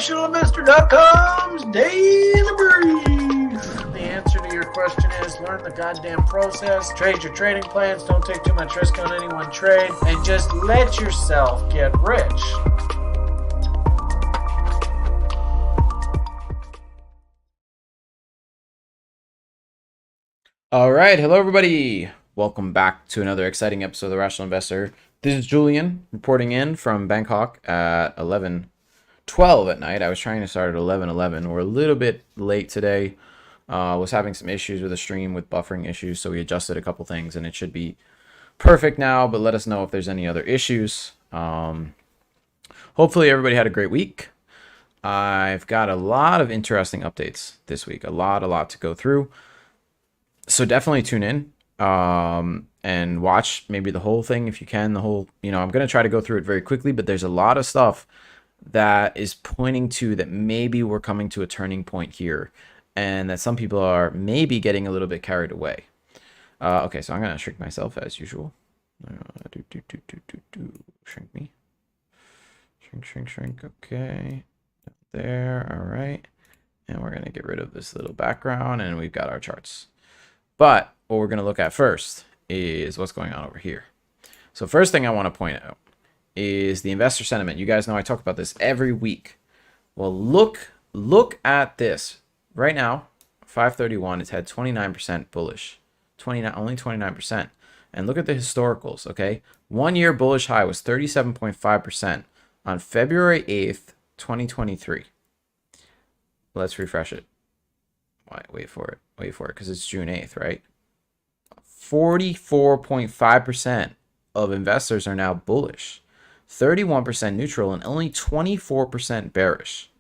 RationalInvestor.com's Daily Brief. The answer to your question is learn the goddamn process, trade your trading plans, don't take too much risk on any one trade, and just let yourself get rich. All right, hello everybody. Welcome back to another exciting episode of The Rational Investor. This is Julian reporting in from Bangkok at 11:12 at night. I was trying to start at 11:11. We're a little bit late today. Was having some issues with the stream with buffering issues, so we adjusted a couple things and it should be perfect now, but let us know if there's any other issues. Hopefully everybody had a great week. I've got a lot of interesting updates this week, a lot to go through. So definitely tune in and watch maybe the whole thing if you can. I'm going to try to go through it very quickly, but there's a lot of stuff that is pointing to that maybe we're coming to a turning point here and that some people are maybe getting a little bit carried away. Okay, so I'm going to shrink myself as usual. Shrink me. Shrink. Okay. There. All right. And we're going to get rid of this little background and we've got our charts. But what we're going to look at first is what's going on over here. So first thing I want to point out is the investor sentiment. You guys know I talk about this every week. Well, look at this. Right now, 531, it's had 29% bullish. Only 29%. And look at the historicals, okay? 1 year bullish high was 37.5% on February 8th, 2023. Let's refresh it. Wait for it because it's June 8th, right? 44.5% of investors are now bullish, 31% neutral, and only 24% bearish.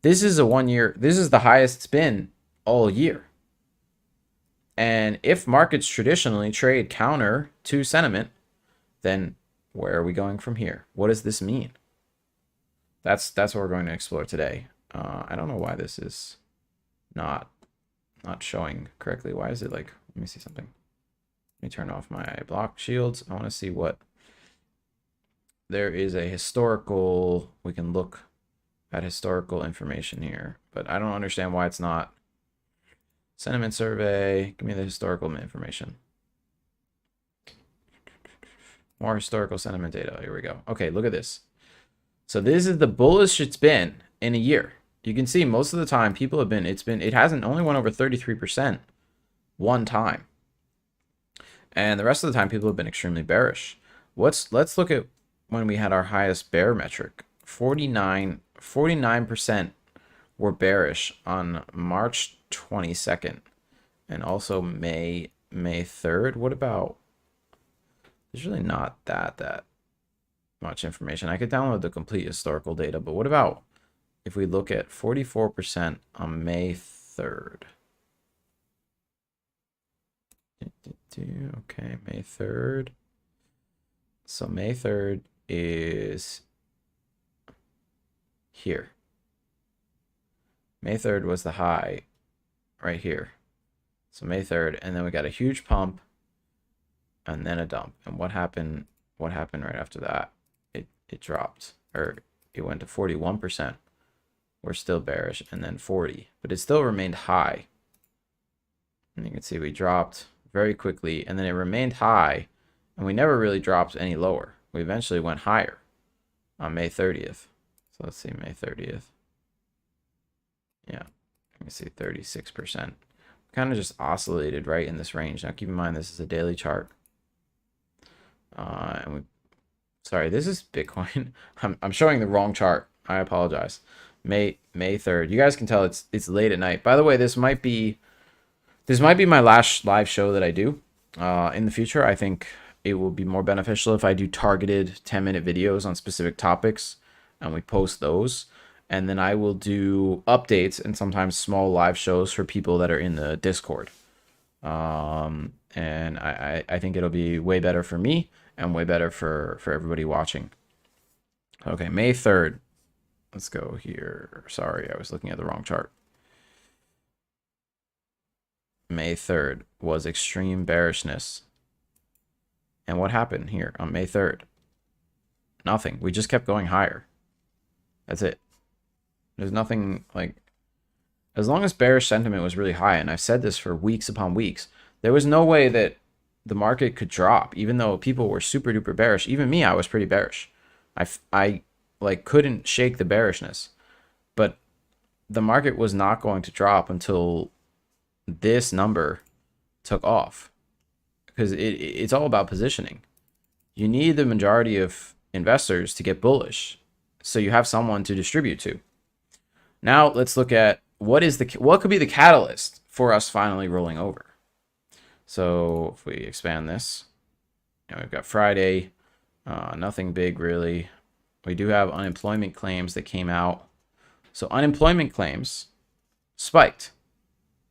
This is the highest it's been all year. And if markets traditionally trade counter to sentiment, then where are we going from here? What does this mean? That's what we're going to explore today. I don't know why this is not showing correctly. Why is it like, let me see something. Let me turn off my block shields. I want to see what there is a historical, we can look at historical information here, but I don't understand why it's not. Sentiment survey, give me the historical information. More historical sentiment data. Here we go. Okay, look at this. So this is the bullish it's been in a year. You can see most of the time people have been, it hasn't only went over 33% one time. And the rest of the time people have been extremely bearish. Let's look at when we had our highest bear metric. 49% were bearish on March 22nd and also May 3rd. What about, there's really not that much information. I could download the complete historical data, but what about if we look at 44% on May 3rd? Okay, May 3rd. So May 3rd is here. May 3rd was the high right here. So May 3rd, and then we got a huge pump and then a dump. And what happened right after that? It dropped, or it went to 41%. We're still bearish, and then 40, but it still remained high. And you can see we dropped very quickly, and then it remained high, and we never really dropped any lower. We eventually went higher on May 30th. So let's see, May 30th. Yeah, let me see, 36%. Kind of just oscillated right in this range. Now keep in mind, this is a daily chart. Sorry, this is Bitcoin. I'm showing the wrong chart. I apologize. May 3rd. You guys can tell it's late at night. By the way, this might be my last live show that I do. In the future, I think it will be more beneficial if I do targeted 10-minute videos on specific topics and we post those. And then I will do updates and sometimes small live shows for people that are in the Discord. And I think it'll be way better for me and way better for everybody watching. Okay, May 3rd. Let's go here. Sorry, I was looking at the wrong chart. May 3rd was extreme bearishness. And what happened here on May 3rd? Nothing. We just kept going higher. That's it. There's nothing like, as long as bearish sentiment was really high, and I've said this for weeks upon weeks, there was no way that the market could drop, even though people were super duper bearish. Even me, I was pretty bearish. I like couldn't shake the bearishness, but the market was not going to drop until this number took off, because it's all about positioning. You need the majority of investors to get bullish, so you have someone to distribute to. Now let's look at what could be the catalyst for us finally rolling over. So if we expand this, we've got Friday, nothing big really. We do have unemployment claims that came out. So unemployment claims spiked.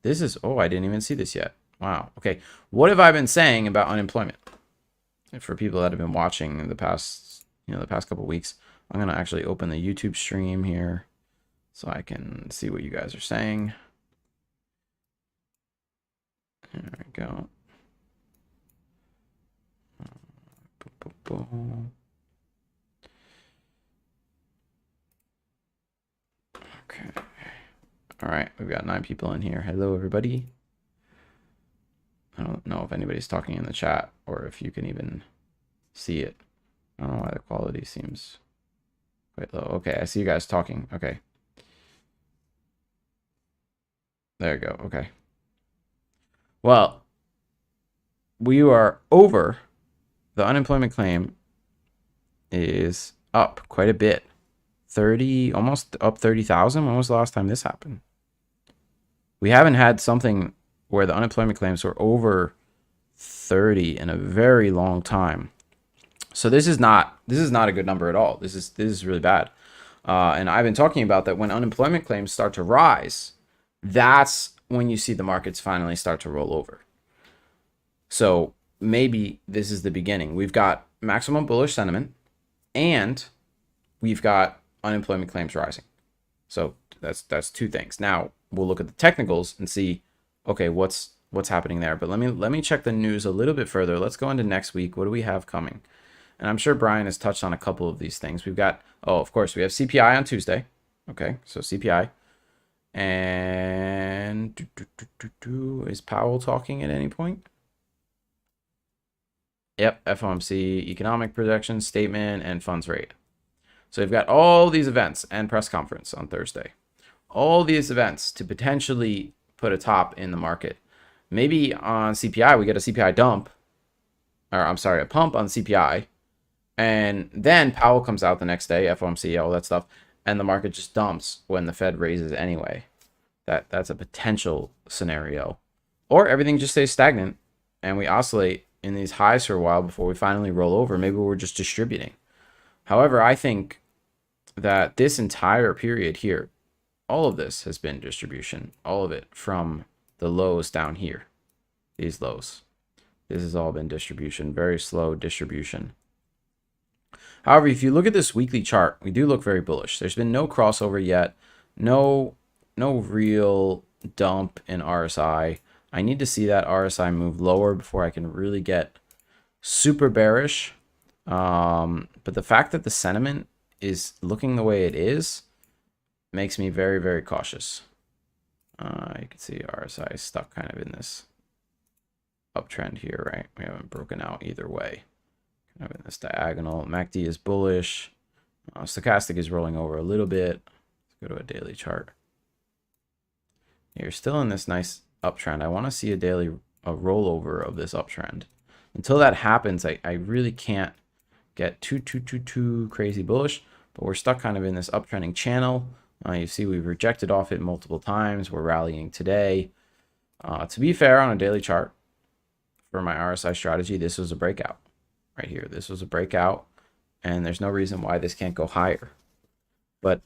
This is, oh, I didn't even see this yet. Wow. Okay. What have I been saying about unemployment? For people that have been watching the past, the past couple of weeks, I'm going to actually open the YouTube stream here so I can see what you guys are saying. There we go. Okay. All right. We've got 9 people in here. Hello, everybody. I don't know if anybody's talking in the chat or if you can even see it. I don't know why the quality seems quite low. Okay. I see you guys talking. Okay. There you go. Okay. Well, we are over. The unemployment claim is up quite a bit. 30, almost up 30,000. When was the last time this happened? We haven't had something where the unemployment claims were over 30 in a very long time. So this is not a good number at all. This is really bad. And I've been talking about that when unemployment claims start to rise, that's when you see the markets finally start to roll over. So maybe this is the beginning. We've got maximum bullish sentiment and we've got unemployment claims rising. So that's 2 things. Now we'll look at the technicals and see, okay, what's happening there. But let me check the news a little bit further. Let's go into next week. What do we have coming? And I'm sure Brian has touched on a couple of these things. We've got, of course, we have CPI on Tuesday. Okay, so CPI. And is Powell talking at any point? Yep, FOMC economic projections, statement, and funds rate. So we've got all these events and press conference on Thursday. All these events to potentially put a top in the market. Maybe on CPI, we get a CPI dump. Or I'm sorry, a pump on CPI. And then Powell comes out the next day, FOMC, all that stuff. And the market just dumps when the Fed raises anyway. That's a potential scenario. Or everything just stays stagnant and we oscillate in these highs for a while before we finally roll over. Maybe we're just distributing. However, I think that this entire period here, all of this has been distribution. All of it from the lows down here. These lows. This has all been distribution. Very slow distribution. However, if you look at this weekly chart, we do look very bullish. There's been no crossover yet. No real dump in RSI. I need to see that RSI move lower before I can really get super bearish. But the fact that the sentiment is looking the way it is makes me very, very cautious. You can see RSI is stuck kind of in this uptrend here, right? We haven't broken out either way. Kind of in this diagonal. MACD is bullish. Stochastic is rolling over a little bit. Let's go to a daily chart. You're still in this nice uptrend. I want to see a rollover of this uptrend. Until that happens, I really can't get too crazy bullish, but we're stuck kind of in this uptrending channel. You see we've rejected off it multiple times. We're rallying today. To be fair, on a daily chart, for my RSI strategy, this was a breakout right here. This was a breakout, and there's no reason why this can't go higher. But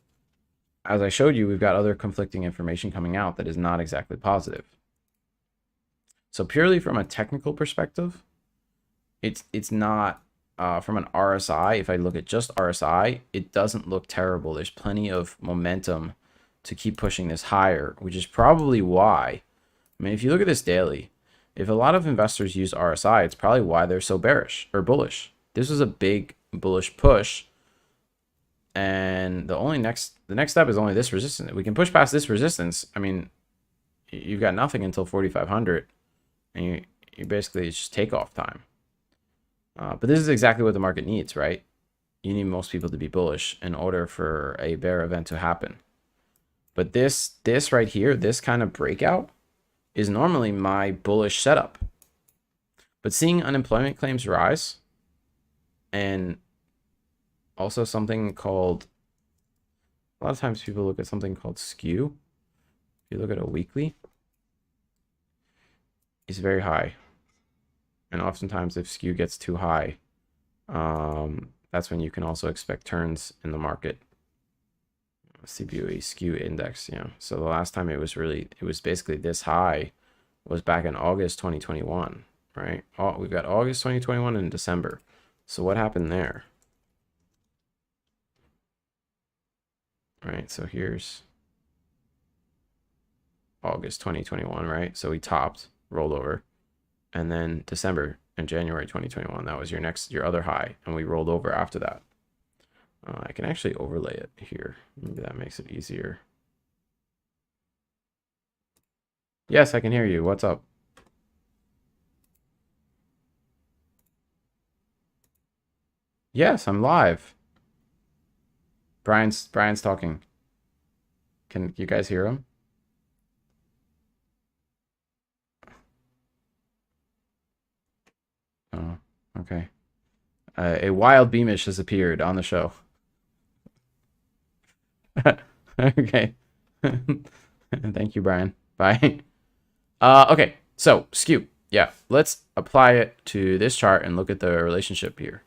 as I showed you, we've got other conflicting information coming out that is not exactly positive. So purely from a technical perspective, it's not from an RSI. If I look at just RSI, it doesn't look terrible. There's plenty of momentum to keep pushing this higher, which is probably why. I mean, if you look at this daily, if a lot of investors use RSI, it's probably why they're so bearish or bullish. This was a big bullish push. And the next step is only this resistance. We can push past this resistance. I mean, you've got nothing until 4,500, and you basically it's just takeoff time. But this is exactly what the market needs, right? You need most people to be bullish in order for a bear event to happen. But this right here, this kind of breakout is normally my bullish setup. But seeing unemployment claims rise, and also something called, a lot of times people look at something called skew. If you look at a weekly, it's very high. And oftentimes if skew gets too high, that's when you can also expect turns in the market. CBOE skew index, you know. So the last time it was basically this high was back in August 2021, right? Oh, we've got August 2021 and December. So what happened there? Right, so here's August 2021, right? So we topped, rolled over, and then December and January 2021, that was your other high, and we rolled over after that. I can actually overlay it here. Maybe that makes it easier. Yes, I can hear you. What's up? Yes, I'm live. Brian's talking. Can you guys hear him? Oh, okay. A wild Beamish has appeared on the show. Okay. Thank you, Brian. Bye. Okay, so skew. Yeah, let's apply it to this chart and look at the relationship here.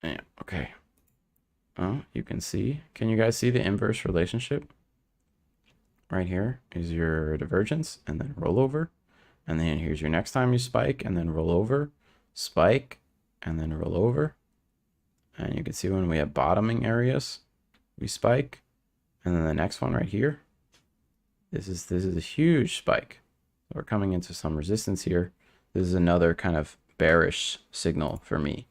Yeah, okay. Oh, you can see. Can you guys see the inverse relationship? Right here is your divergence and then rollover. And then here's your next time you spike and then roll over, spike, and then roll over. And you can see when we have bottoming areas, we spike. And then the next one right here, this is a huge spike. So we're coming into some resistance here. This is another kind of bearish signal for me.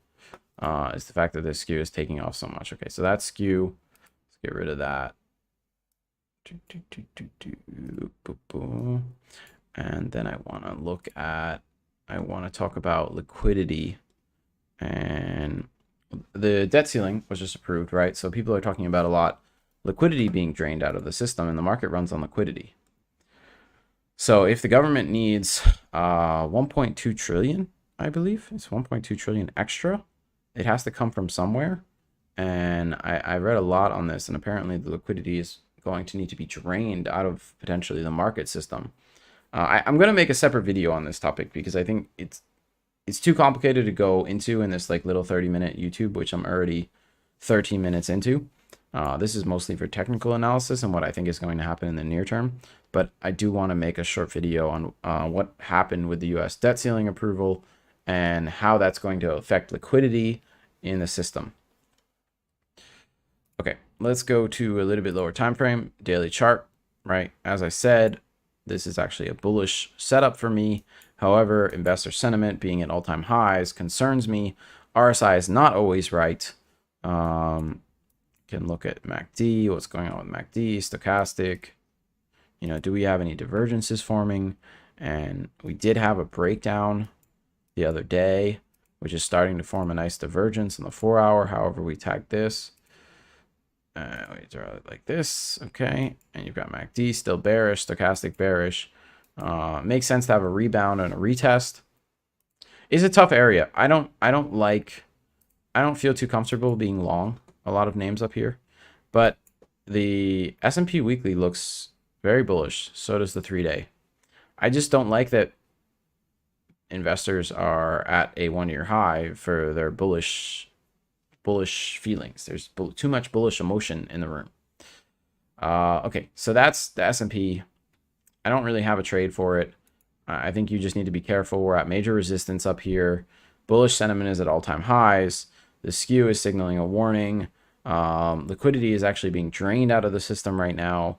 Is the fact that this skew is taking off so much. Okay, so that's skew. Let's get rid of that. And then I want to talk about liquidity. And the debt ceiling was just approved, right? So people are talking about a lot liquidity being drained out of the system, and the market runs on liquidity. So if the government needs 1.2 trillion, I believe it's 1.2 trillion extra, it has to come from somewhere. And I read a lot on this, and apparently the liquidity is going to need to be drained out of potentially the market system. I'm going to make a separate video on this topic because I think it's too complicated to go into in this like little 30-minute YouTube, which I'm already 13 minutes into. This is mostly for technical analysis and what I think is going to happen in the near term. But I do want to make a short video on what happened with the US debt ceiling approval and how that's going to affect liquidity in the system. Okay, let's go to a little bit lower time frame, daily chart, right? As I said, this is actually a bullish setup for me. However, investor sentiment being at all-time highs concerns me. RSI is not always right. Can look at MACD, what's going on with MACD, stochastic. You know, do we have any divergences forming? And we did have a breakdown the other day, which is starting to form a nice divergence in the 4-hour. However, we tag this. We draw it like this, okay, and you've got MACD still bearish, stochastic bearish. Makes sense to have a rebound and a retest. It's a tough area. I don't feel too comfortable being long a lot of names up here, but the S&P weekly looks very bullish. So does the 3-day. I just don't like that investors are at a 1-year high for their bullish feelings. There's too much bullish emotion in the room. Okay, so that's the S&P. I don't really have a trade for it. I think you just need to be careful. We're at major resistance up here. Bullish sentiment is at all-time highs. The skew is signaling a warning. Liquidity is actually being drained out of the system right now.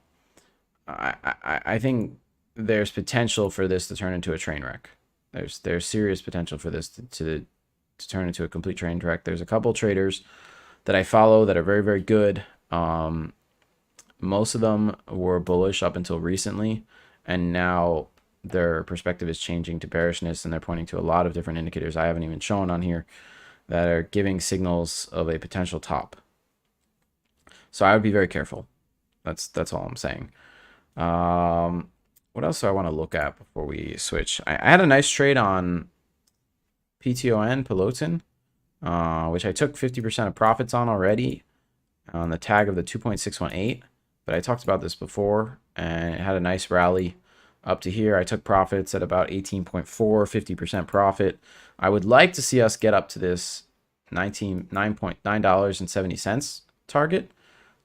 I think there's potential for this to turn into a train wreck. There's serious potential for this to to turn into a complete train wreck. There's a couple traders that I follow that are very, very good. Most of them were bullish up until recently, and now their perspective is changing to bearishness, and they're pointing to a lot of different indicators I haven't even shown on here that are giving signals of a potential top. So I would be very careful. That's all I'm saying. What else do I want to look at before we switch? I had a nice trade on PTON, which I took 50% of profits on already on the tag of the 2.618. But I talked about this before, and it had a nice rally up to here. I took profits at about 18.4, 50% profit. I would like to see us get up to this $9.70 target,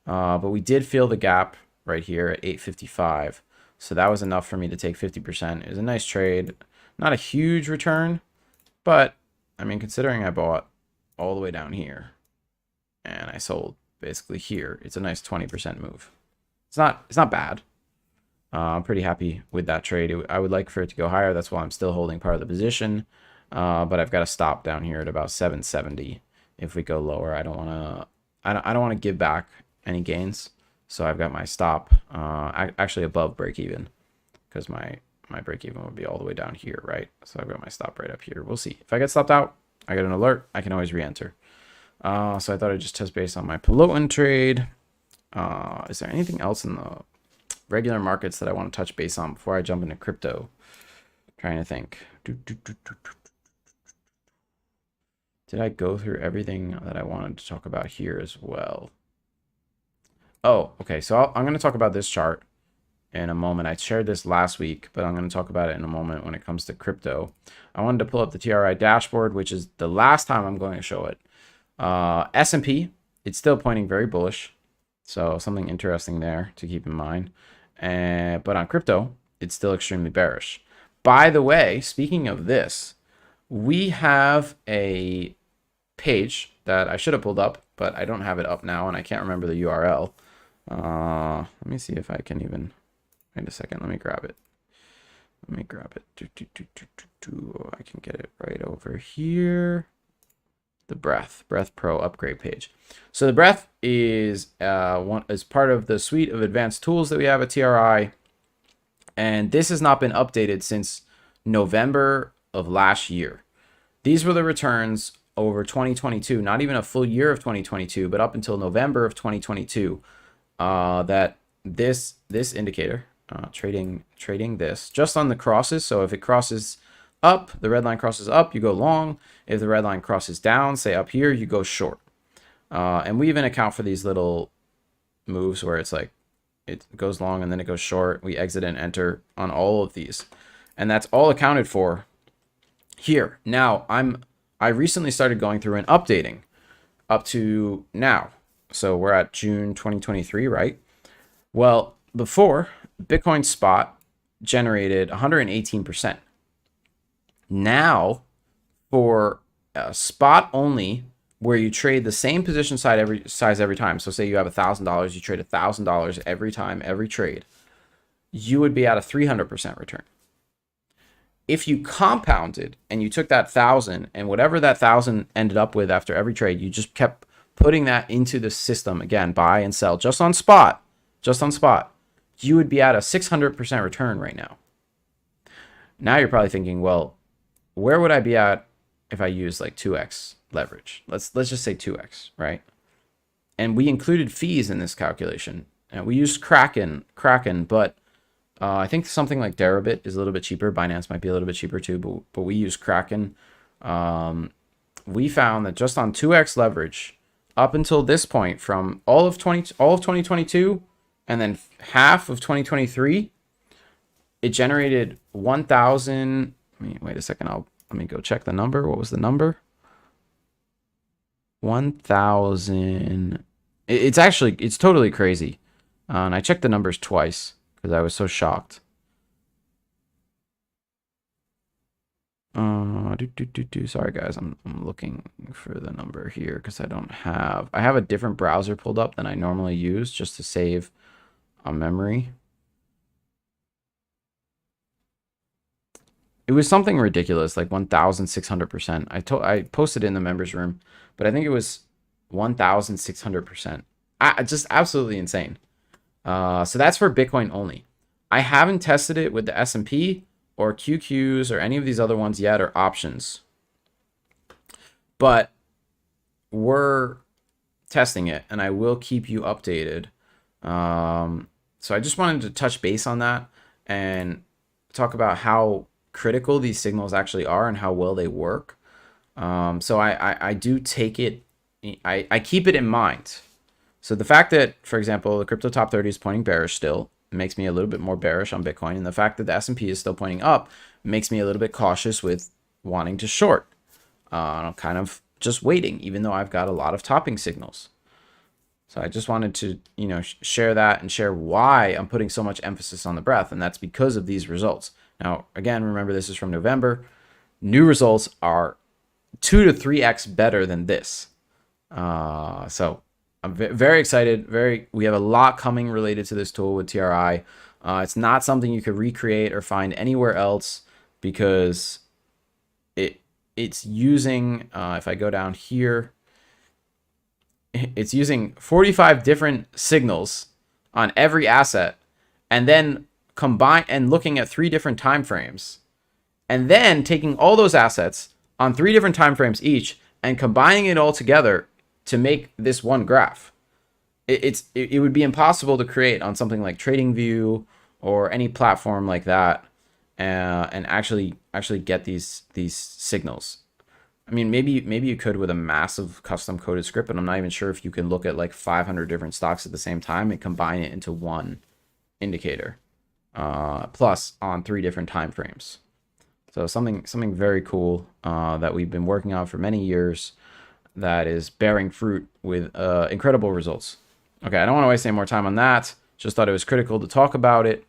but we did fill the gap right here at 8.55. So that was enough for me to take 50%. It was a nice trade. Not a huge return, but I mean, considering I bought all the way down here and I sold basically here, it's a nice 20% move. It's not bad. I'm pretty happy with that trade. I would like for it to go higher. That's why I'm still holding part of the position. But I've got to stop down here at about 770. If we go lower, I don't want to give back any gains. So I've got my stop actually above break even, because my break even would be all the way down here, right? So I've got my stop right up here. We'll see. If I get stopped out, I get an alert. I can always re-enter. So I thought I'd just test base on my PTON trade. Is there anything else in the regular markets that I want to touch base on before I jump into crypto? Trying to think. Did I go through everything that I wanted to talk about here as well? Oh, okay. So I'm going to talk about this chart in a moment. I shared this last week, but I'm going to talk about it in a moment when it comes to crypto. I wanted to pull up the TRI dashboard, which is the last time I'm going to show it. S&P, it's still pointing very bullish. So something interesting there to keep in mind. But on crypto, it's still extremely bearish. By the way, speaking of this, we have a page that I should have pulled up, but I don't have it up now, and I can't remember the URL. Let me see if I can even... Wait a second. Let me grab it. I can get it right over here. The Breath Pro upgrade page. So the Breath is part of the suite of advanced tools that we have at TRI, and this has not been updated since November of last year. These were the returns over 2022, not even a full year of 2022, but up until November of 2022. That this indicator, trading this just on the crosses. So if it crosses up, the red line crosses up, you go long. If the red line crosses down, say up here, you go short. And we even account for these little moves where it's like it goes long and then it goes short. We exit and enter on all of these, and that's all accounted for here. Now I recently started going through and updating up to now. So we're at June 2023, right? Well, before, Bitcoin spot generated 118%. Now, for spot only, where you trade the same position size every time. So say you have $1,000, you trade $1,000 every time, every trade, you would be at a 300% return. If you compounded and you took that 1,000 and whatever that 1,000 ended up with after every trade, you just kept putting that into the system again, buy and sell just on spot, you would be at a 600% return right now. Now you're probably thinking, well, where would I be at if I use like 2x leverage? Let's just say 2x, right? And we included fees in this calculation. And we used Kraken, but I think something like Deribit is a little bit cheaper. Binance might be a little bit cheaper too, but we use Kraken. We found that just on 2x leverage, up until this point, from all of 2022 and then half of 2023, it generated 1,000. Wait a second. Let me go check the number. What was the number? 1,000. It's totally crazy. And I checked the numbers twice because I was so shocked. Sorry guys, I'm looking for the number here because I have a different browser pulled up than I normally use just to save on memory. It was something ridiculous, like 1,600%. I posted it in the members room, but I think it was 1,600%. Just absolutely insane. So that's for Bitcoin only. I haven't tested it with the S&P or QQs or any of these other ones yet, or options. But we're testing it, and I will keep you updated. So I just wanted to touch base on that and talk about how critical these signals actually are and how well they work. So I do take it, I keep it in mind. So the fact that, for example, the crypto top 30 is pointing bearish still makes me a little bit more bearish on Bitcoin. And the fact that the S&P is still pointing up makes me a little bit cautious with wanting to short. I'm kind of just waiting, even though I've got a lot of topping signals. So I just wanted to, share that and share why I'm putting so much emphasis on the breadth. And that's because of these results. Now, again, remember, this is from November. New results are 2 to 3x better than this. So I'm very excited. We have a lot coming related to this tool with TRI. It's not something you could recreate or find anywhere else, because it's using, if I go down here, it's using 45 different signals on every asset, and then looking at 3 different time frames, and then taking all those assets on 3 different time frames each and combining it all together to make this one graph. It would be impossible to create on something like TradingView or any platform like that, and actually get these signals. I mean, maybe you could with a massive custom coded script, but I'm not even sure if you can look at like 500 different stocks at the same time and combine it into one indicator, plus on 3 different time frames. So something very cool that we've been working on for many years, that is bearing fruit with incredible results. Okay, I don't want to waste any more time on that. Just thought it was critical to talk about it.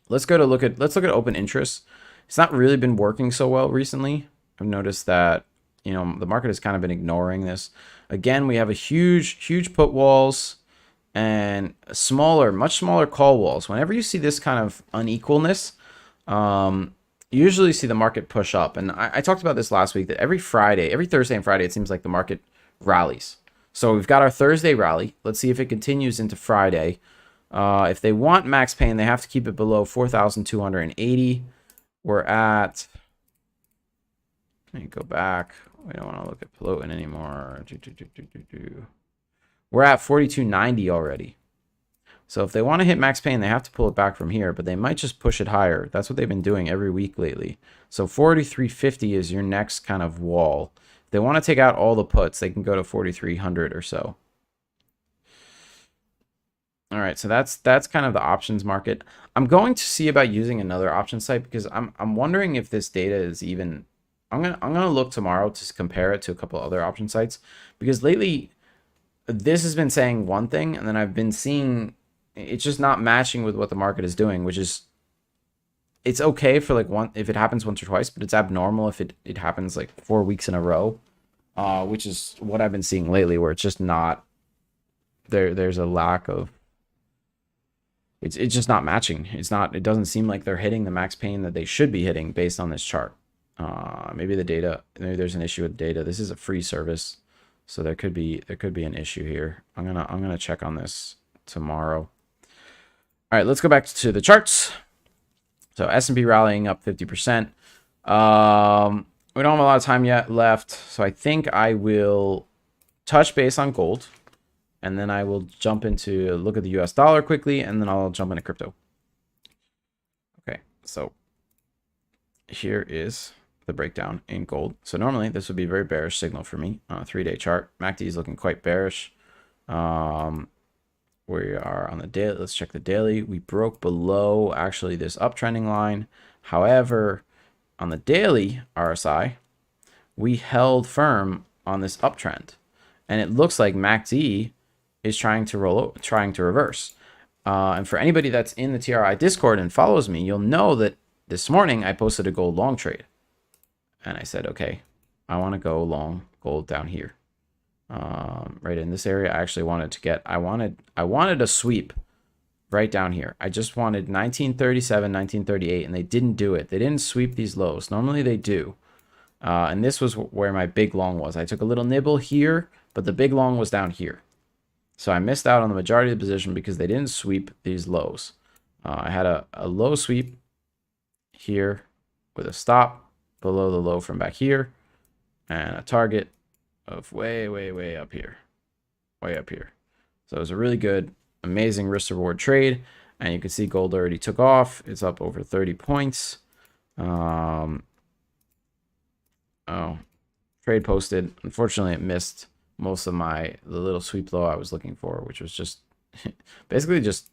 Let's look at open interest. It's not really been working so well recently. I've noticed that, the market has kind of been ignoring this. Again, we have a huge put walls and much smaller call walls. Whenever you see this kind of unequalness, you usually see the market push up. And I talked about this last week, that every Thursday and Friday, it seems like the market rallies. So we've got our Thursday rally. Let's see if it continues into Friday. If they want max pain, they have to keep it below 4,280. We're at, let me go back. We don't want to look at Peloton anymore. We're at 4,290 already. So if they want to hit max pain, they have to pull it back from here, but they might just push it higher. That's what they've been doing every week lately. So 4,350 is your next kind of wall. If they want to take out all the puts, they can go to 4,300 or so. All right, so that's kind of the options market. I'm going to see about using another option site, because I'm wondering if this data is even. I'm gonna look tomorrow to compare it to a couple other option sites, because lately this has been saying one thing, and then I've been seeing it's just not matching with what the market is doing, which is, it's okay for like if it happens once or twice, but it's abnormal if it happens like 4 weeks in a row, which is what I've been seeing lately, where it's just not there's a lack of. It's just not matching. It doesn't seem like they're hitting the max pain that they should be hitting based on this chart. Maybe there's an issue with data. This is a free service, so there could be an issue here. I'm gonna check on this tomorrow. All right, let's go back to the charts. So S&P rallying up 50%. We don't have a lot of time yet left, so I think I will touch base on gold, and then I will jump into look at the US dollar quickly, and then I'll jump into crypto. Okay, so here is the breakdown in gold. So normally this would be a very bearish signal for me on a 3-day chart. MACD is looking quite bearish. We are on the daily. Let's check the daily. We broke below actually this uptrending line. However, on the daily RSI, we held firm on this uptrend, and it looks like MACD is trying to reverse. And for anybody that's in the TRI Discord and follows me, you'll know that this morning I posted a gold long trade, and I said, okay, I want to go long gold down here. Right in this area, I actually wanted to get, I wanted a sweep right down here. I just wanted 1937, 1938, and they didn't do it. They didn't sweep these lows. Normally they do. And this was where my big long was. I took a little nibble here, but the big long was down here. So I missed out on the majority of the position because they didn't sweep these lows. I had a low sweep here with a stop below the low from back here and a target of way, way, way up here. Way up here. So it was a really good, amazing risk reward trade. And you can see gold already took off. It's up over 30 points. Oh, trade posted. Unfortunately, it missed most of the little sweep low I was looking for, which was just basically just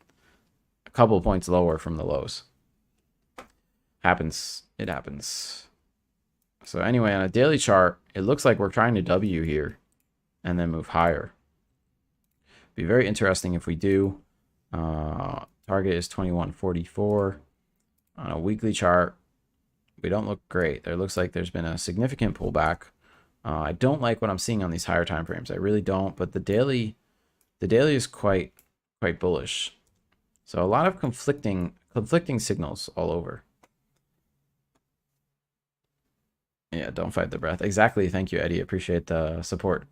a couple of points lower from the lows. Happens. It happens. So anyway, on a daily chart, it looks like we're trying to W here and then move higher. Be very interesting if we do. Target is 2144. On a weekly chart, we don't look great. There looks like there's been a significant pullback. I don't like what I'm seeing on these higher time frames. I really don't. But the daily is quite bullish. So a lot of conflicting signals all over. Yeah, don't fight the breath. Exactly. Thank you, Eddie. Appreciate the support.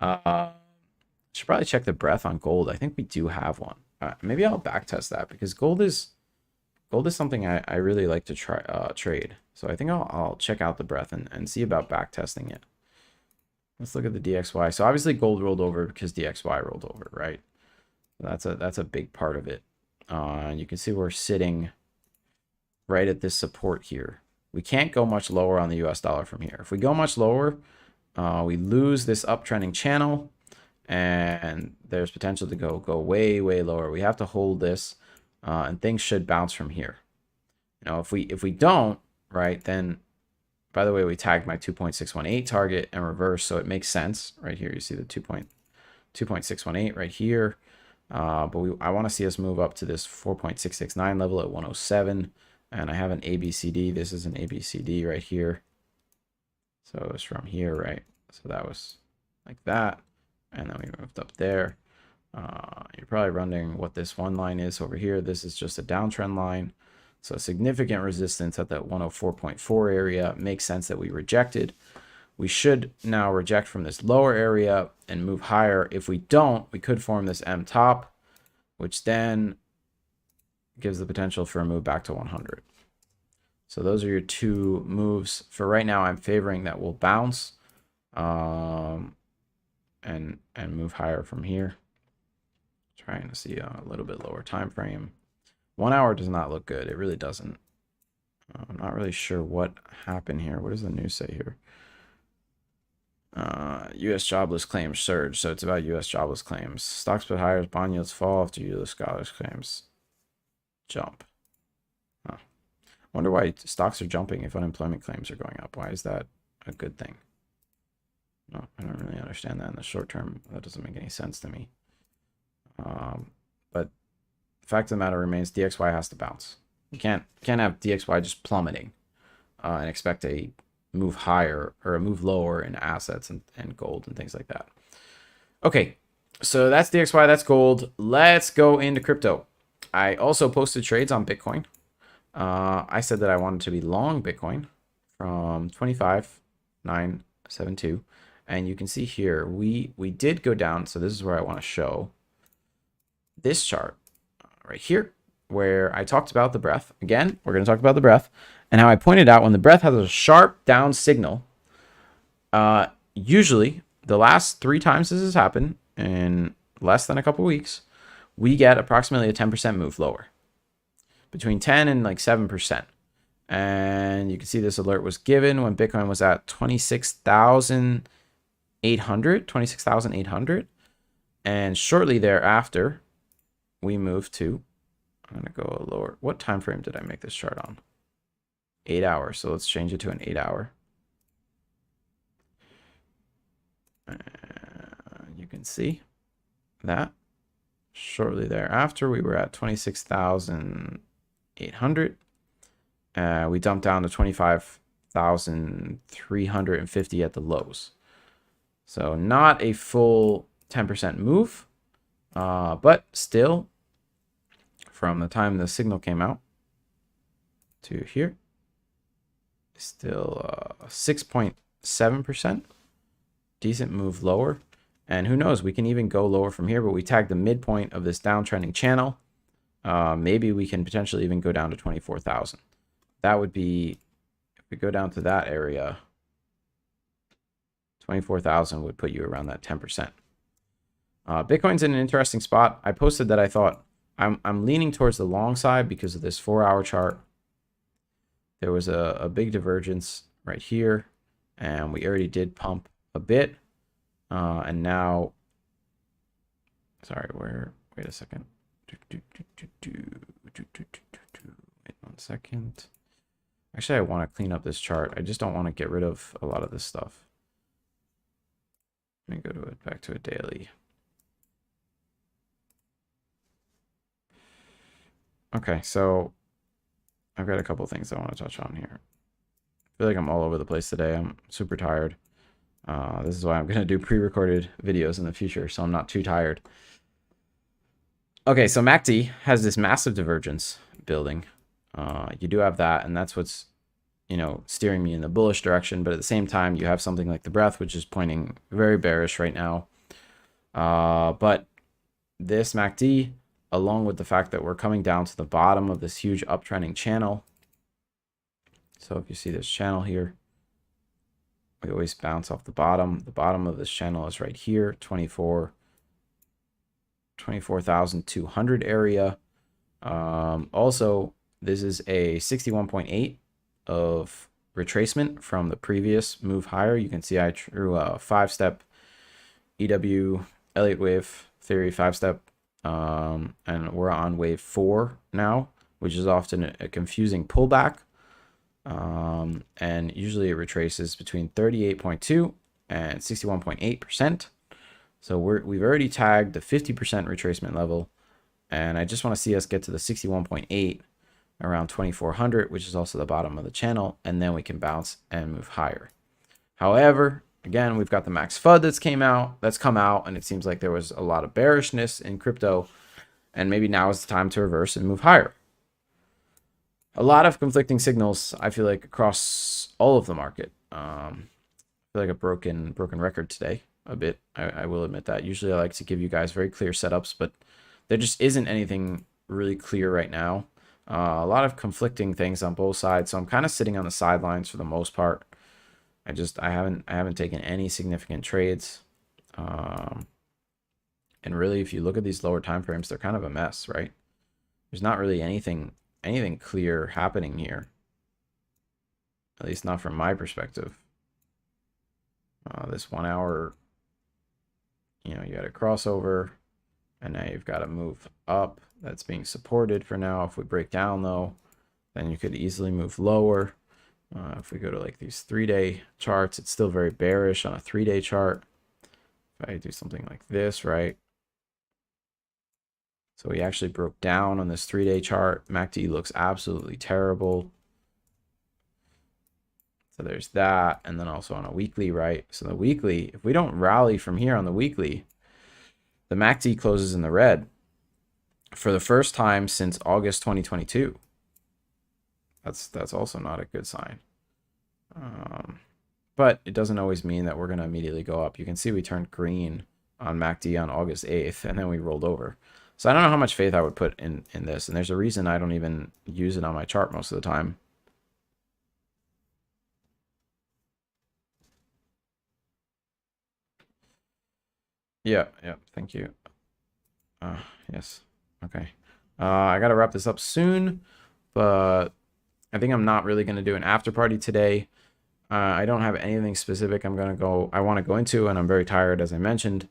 Should probably check the breath on gold. I think we do have one. Maybe I'll backtest that because gold is something I really like to try trade. So I think I'll check out the breath and see about backtesting it. Let's look at the DXY. So obviously gold rolled over because DXY rolled over, right? That's a big part of it. You can see we're sitting right at this support here. We can't go much lower on the US dollar from here. If we go much lower, we lose this uptrending channel and there's potential to go way, way lower. We have to hold this and things should bounce from here. You know, if we don't, right, then by the way, we tagged my 2.618 target and reverse, so it makes sense right here. You see the 2.618 right here. But I want to see us move up to this 4.669 level at 107. And I have an ABCD. This is an ABCD right here. So it's from here, right? So that was like that. And then we moved up there. You're probably wondering what this one line is over here. This is just a downtrend line. So significant resistance at that 104.4 area. Makes sense that we rejected. We should now reject from this lower area and move higher. If we don't, we could form this M top, which then gives the potential for a move back to 100. So those are your two moves. For right now, I'm favoring that we'll bounce and move higher from here. Trying to see a little bit lower time frame. 1 hour does not look good. It really doesn't. I'm not really sure what happened here. What does the news say here? U.S. jobless claims surge. So it's about U.S. jobless claims. Stocks put higher as bond yields fall after U.S. jobless claims jump. Huh. Wonder why stocks are jumping if unemployment claims are going up. Why is that a good thing? No, I don't really understand that in the short term. That doesn't make any sense to me. But the fact of the matter remains, DXY has to bounce. You can't have DXY just plummeting and expect a move higher or a move lower in assets and gold and things like that. Okay, so that's DXY, that's gold. Let's go into crypto. I also posted trades on Bitcoin. I said that I wanted to be long Bitcoin from 25,972. And you can see here, we did go down. So this is where I want to show this chart right here, where I talked about the breath. Again, we're going to talk about the breath and how I pointed out when the breath has a sharp down signal, usually the last 3 times this has happened in less than a couple weeks, we get approximately a 10% move lower, between 10 and like 7%. And you can see this alert was given when Bitcoin was at 26,800. And shortly thereafter, we moved to, I'm going to go lower. What time frame did I make this chart on? 8 hours. So let's change it to an 8 hour. You can see that shortly thereafter, we were at 26,800. We dumped down to 25,350 at the lows. So not a full 10% move, but still from the time the signal came out to here. Still 6.7%. Decent move lower. And who knows, we can even go lower from here, but we tagged the midpoint of this downtrending channel. Maybe we can potentially even go down to 24,000. That would be, if we go down to that area, 24,000 would put you around that 10%. Bitcoin's in an interesting spot. I posted that I thought I'm leaning towards the long side because of this 4-hour chart. There was a big divergence right here, and we already did pump a bit. And now, sorry, wait a second. Wait 1 second. Actually, I want to clean up this chart. I just don't want to get rid of a lot of this stuff. Let me go to it, back to a daily. Okay, so I've got a couple things I want to touch on here. I feel like I'm all over the place today. I'm super tired. This is why I'm going to do pre-recorded videos in the future, so I'm not too tired. Okay, so MACD has this massive divergence building. You do have that, and that's what's, you know, steering me in the bullish direction. But at the same time, you have something like the breath, which is pointing very bearish right now. But this MACD, along with the fact that we're coming down to the bottom of this huge uptrending channel. So if you see this channel here, we always bounce off the bottom. The bottom of this channel is right here, 24,200 area. Also, this is a 61.8 of retracement from the previous move higher. You can see I drew a 5-step EW Elliott wave theory 5-step, and we're on wave 4 now, which is often a confusing pullback. And usually it retraces between 38.2 and 61.8%. So we've already tagged the 50% retracement level, and I just want to see us get to the 61.8 around 2400, which is also the bottom of the channel, and then we can bounce and move higher. However, again, we've got the max FUD that's come out, and it seems like there was a lot of bearishness in crypto, and maybe now is the time to reverse and move higher. A lot of conflicting signals, I feel like, across all of the market. I feel like a broken record today a bit. I will admit that. Usually I like to give you guys very clear setups, but there just isn't anything really clear right now. A lot of conflicting things on both sides, so I'm kind of sitting on the sidelines for the most part. I haven't taken any significant trades. And really, if you look at these lower time frames, they're kind of a mess, right? There's not really anything clear happening here, at least not from my perspective. This 1 hour, you know, you got a crossover, and now you've got to move up. That's being supported for now. If we break down though, then you could easily move lower. If we go to like these 3-day charts, it's still very bearish on a 3-day chart. If I do something like this, right? So we actually broke down on this 3-day chart. MACD looks absolutely terrible. So there's that. And then also on a weekly, right? So the weekly, if we don't rally from here on the weekly, the MACD closes in the red for the first time since August 2022. That's also not a good sign. But it doesn't always mean that we're going to immediately go up. You can see we turned green on MACD on August 8th, and then we rolled over. So I don't know how much faith I would put in this, and there's a reason I don't even use it on my chart most of the time. Yeah, thank you. Yes, okay. I gotta wrap this up soon, but I think I'm not really gonna do an after party today. I don't have anything specific I want to go into, and I'm very tired, as I mentioned.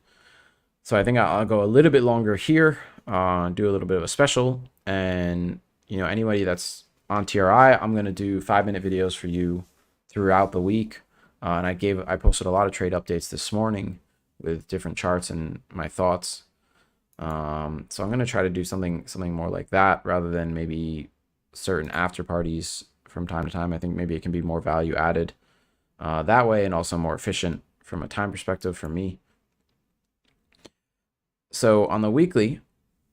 So I think I'll go a little bit longer here, do a little bit of a special, and you know, anybody that's on TRI, I'm gonna do 5-minute videos for you throughout the week. And I posted a lot of trade updates this morning with different charts and my thoughts. So I'm gonna try to do something more like that rather than maybe certain after parties from time to time. I think maybe it can be more value added that way, and also more efficient from a time perspective for me. So on the weekly,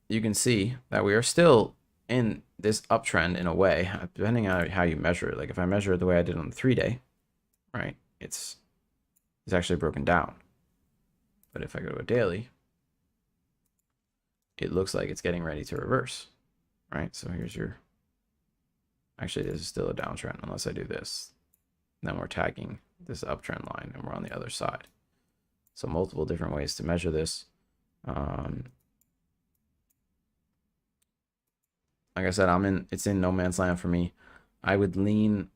you can see that we are still in this uptrend in a way, depending on how you measure it. Like if I measure it the way I did on the 3-day, right, it's actually broken down. But if I go to a daily, it looks like it's getting ready to reverse, right? So here's your, actually this is still a downtrend unless I do this. Then we're tagging this uptrend line and we're on the other side. So multiple different ways to measure this. Like I said, it's in no man's land for me. I would lean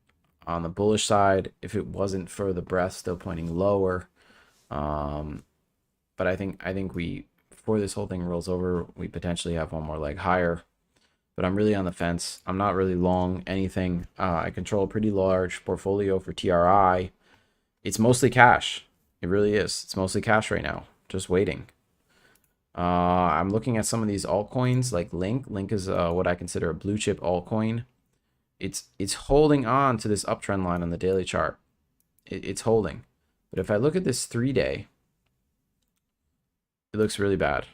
on the bullish side if it wasn't for the breath still pointing lower. But I think we, before this whole thing rolls over, we potentially have one more leg higher. But I'm really on the fence. I'm not really long anything. I control a pretty large portfolio for TRI. It's mostly cash. It really is. It's mostly cash right now. Just waiting. I'm looking at some of these altcoins like Link. Link is what I consider a blue chip altcoin. It's holding on to this uptrend line on the daily chart. It's holding. But if I look at this 3-day, it looks really bad.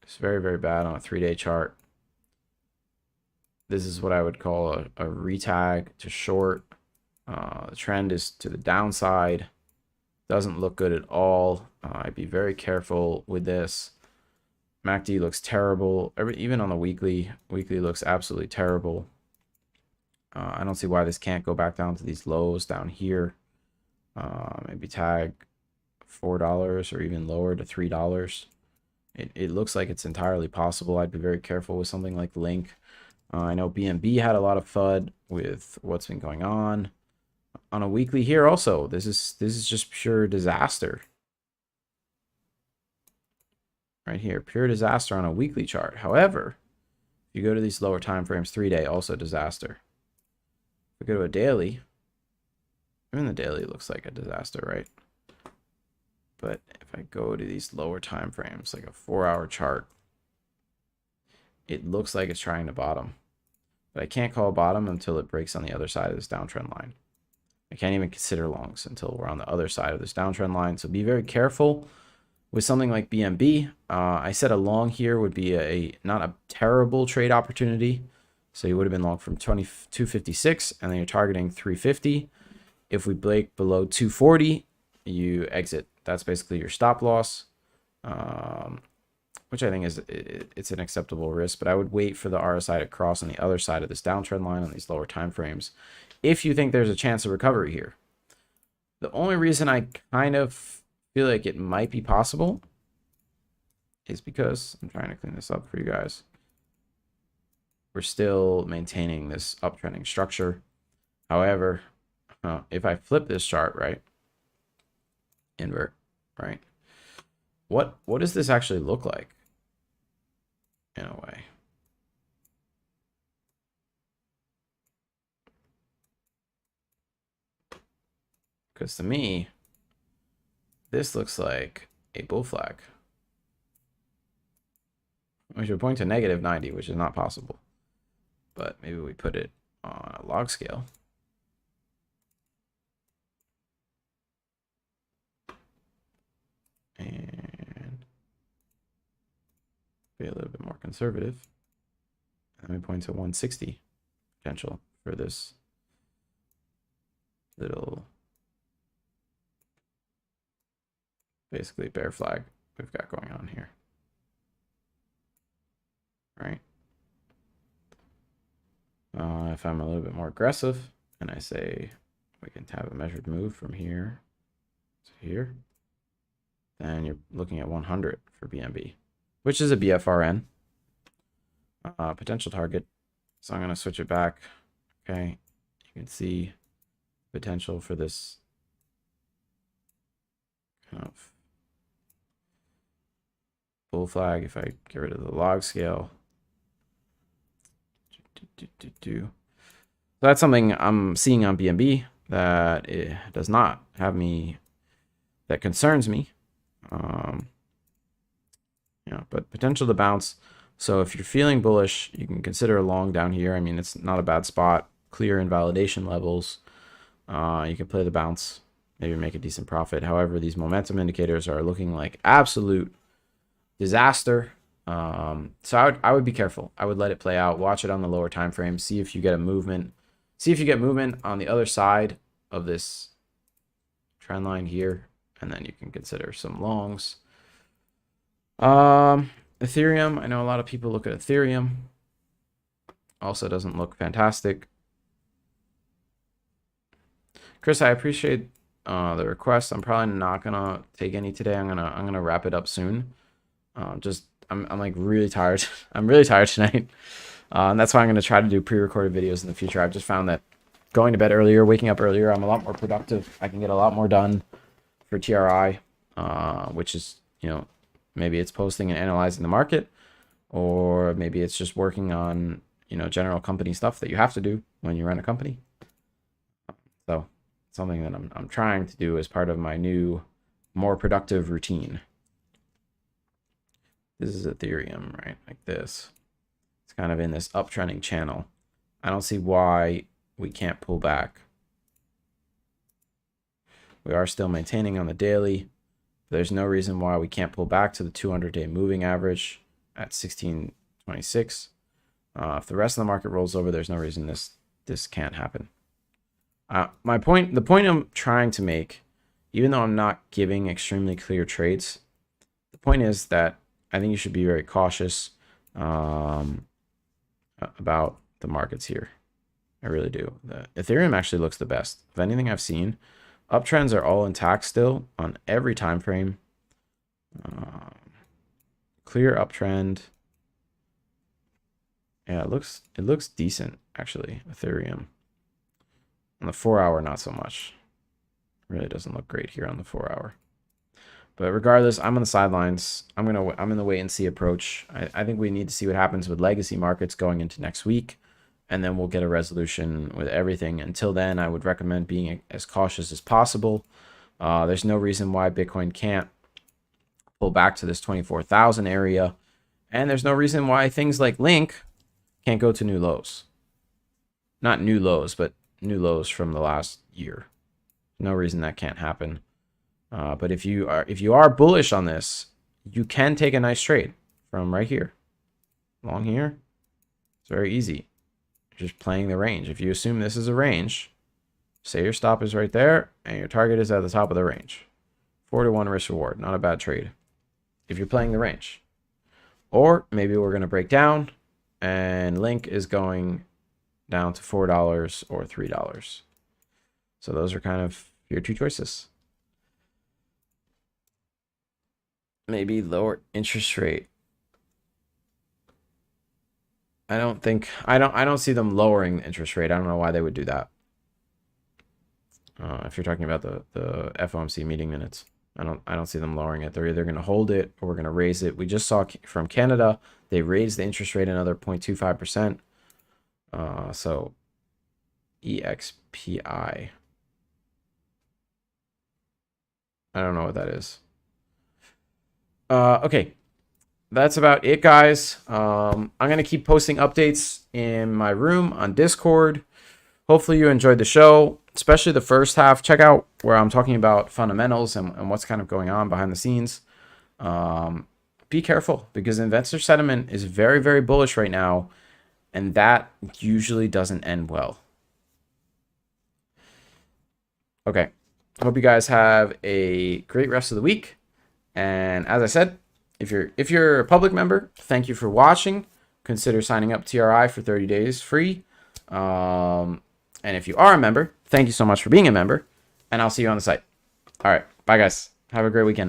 It's very, very bad on a 3-day chart. This is what I would call a retag to short. The trend is to the downside. Doesn't look good at all. I'd be very careful with this. MACD looks terrible. Even on the weekly looks absolutely terrible. I don't see why this can't go back down to these lows down here. Maybe tag $4 or even lower to $3. It looks like it's entirely possible. I'd be very careful with something like Link. I know BNB had a lot of FUD with what's been going on a weekly here. Also, this is just pure disaster right here, pure disaster on a weekly chart. However, if you go to these lower time frames, 3-day, also disaster. If we go to a daily, even the daily looks like a disaster, right? But if I go to these lower time frames, like a 4-hour chart, it looks like it's trying to bottom. But I can't call a bottom until it breaks on the other side of this downtrend line. I can't even consider longs until we're on the other side of this downtrend line. So be very careful with something like BNB. I said a long here would be not a terrible trade opportunity. So you would have been long from 256 and then you're targeting 350. If we break below 240, you exit. That's basically your stop loss, which I think it's an acceptable risk. But I would wait for the RSI to cross on the other side of this downtrend line on these lower time frames if you think there's a chance of recovery here. The only reason I kind of feel like it might be possible is because I'm trying to clean this up for you guys. We're still maintaining this uptrending structure. However, if I flip this chart, right, invert, right, what does this actually look like in a way? Because to me, this looks like a bull flag, which would point to -90, which is not possible. But maybe we put it on a log scale. And be a little bit more conservative. Let me point to 160 potential for this little, basically bear flag we've got going on here. Right? If I'm a little bit more aggressive and I say we can have a measured move from here to here, then you're looking at 100 for BNB, which is a BFRN potential target. So I'm going to switch it back. Okay, you can see potential for this kind of bull flag if I get rid of the log scale. So that's something I'm seeing on BNB that it does not have me, that concerns me. Yeah, but potential to bounce. So if you're feeling bullish, you can consider a long down here. I mean, it's not a bad spot. Clear invalidation levels. You can play the bounce, maybe make a decent profit. However, these momentum indicators are looking like absolute disaster. So I would be careful. I would let it play out, watch it on the lower time frame, see if you get a movement, see if you get movement on the other side of this trend line here, and then you can consider some longs. Ethereum, I know a lot of people look at Ethereum. Also doesn't look fantastic. Chris, I appreciate the request. I'm probably not gonna take any today. I'm gonna wrap it up soon. I'm like really tired. I'm really tired tonight. And that's why I'm gonna try to do pre-recorded videos in the future. I've just found that going to bed earlier, waking up earlier, I'm a lot more productive. I can get a lot more done for TRI, which is, you know, maybe it's posting and analyzing the market, or maybe it's just working on, you know, general company stuff that you have to do when you run a company. So something that I'm trying to do as part of my new, more productive routine. This is Ethereum, right? Like this. It's kind of in this uptrending channel. I don't see why we can't pull back. We are still maintaining on the daily. There's no reason why we can't pull back to the 200-day moving average at 1626. If the rest of the market rolls over, there's no reason this can't happen. The point I'm trying to make, even though I'm not giving extremely clear trades, the point is that I think you should be very cautious about the markets here. I really do. The Ethereum actually looks the best of anything I've seen. Uptrends are all intact still on every time frame. Clear uptrend. Yeah, it looks decent actually. Ethereum on the 4 hour, not so much. Really doesn't look great here on the 4 hour. But regardless, I'm on the sidelines. I'm in the wait and see approach. I think we need to see what happens with legacy markets going into next week, and then we'll get a resolution with everything. Until then, I would recommend being as cautious as possible. There's no reason why Bitcoin can't pull back to this 24,000 area, and there's no reason why things like Link can't go to new lows. Not new lows, but new lows from the last year. No reason that can't happen. But if you are bullish on this, you can take a nice trade from right here. Long here. It's very easy. You're just playing the range. If you assume this is a range, say your stop is right there and your target is at the top of the range. 4-to-1 risk reward. Not a bad trade if you're playing the range. Or maybe we're going to break down and Link is going down to $4 or $3. So those are kind of your two choices. Maybe lower interest rate. I don't see them lowering the interest rate. I don't know why they would do that. If you're talking about the FOMC meeting minutes, I don't see them lowering it. They're either going to hold it or we're going to raise it. We just saw from Canada, they raised the interest rate another 0.25%. So EXPI. I don't know what that is. Okay, that's about it, guys. I'm going to keep posting updates in my room on Discord. Hopefully you enjoyed the show, especially the first half. Check out where I'm talking about fundamentals and what's kind of going on behind the scenes. Be careful because investor sentiment is very, very bullish right now, and that usually doesn't end well. Okay, hope you guys have a great rest of the week. And as I said, if you're a public member, thank you for watching. Consider signing up TRI for 30 days free. And if you are a member, thank you so much for being a member. And I'll see you on the site. All right. Bye, guys. Have a great weekend.